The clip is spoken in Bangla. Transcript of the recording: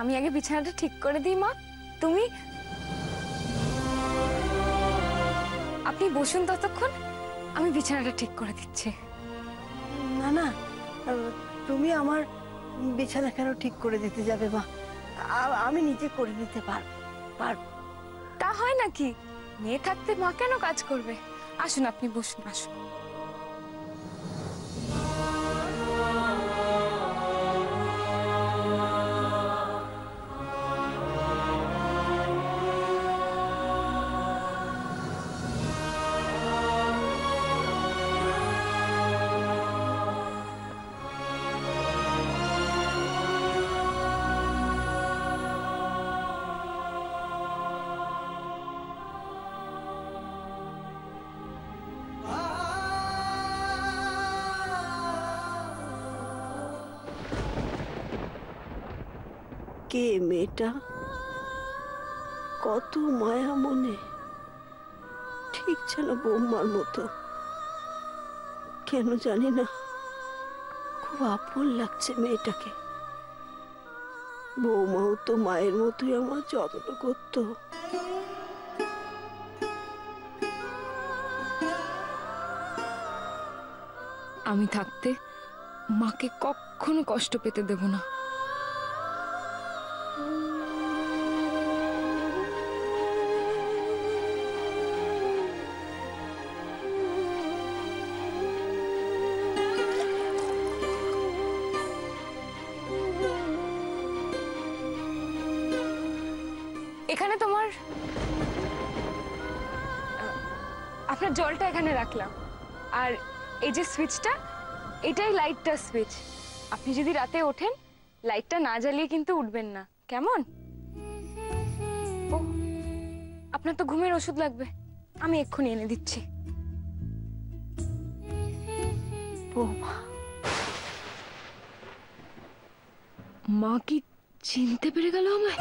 আমি আগে বিছানাটা ঠিক করে দিই মা। তুমি আপনি বসুন ততক্ষণ, আমি বিছানাটা ঠিক করে দিচ্ছি। না না, তুমি আমার বিছানা কেন ঠিক করে দিতে যাবে মা? আমি নিজে করে নিতে পারবো। তা হয় নাকি? মেয়ে থাকতে মা কেন কাজ করবে? আসুন আপনি বসুন, আসুন। কে মেয়েটা? কত মায়া মনে, ঠিক যেন বৌমার মতো। কেন জানি না, খুব আপন লাগছে মেয়েটাকে। বৌমাও তো মায়ের মতোই আমার যত্ন করতো। আমি থাকতে মাকে কখনো কষ্ট পেতে দেব না। এখানে তোমার আপনার জলটা এখানে রাখলাম, আর এই যে সুইচটা, এটাই লাইটটা সুইচ। আপনি যদি রাতে ওঠেন, লাইটটা না জ্বালিয়ে কিন্তু উঠবেন না, কেমন? ও, আপনার তো ঘুমের ওষুধ লাগবে, আমি এক্ষুনি এনে দিচ্ছি। বৌমা, মা কি চিনতে পেরে গেল আমায়?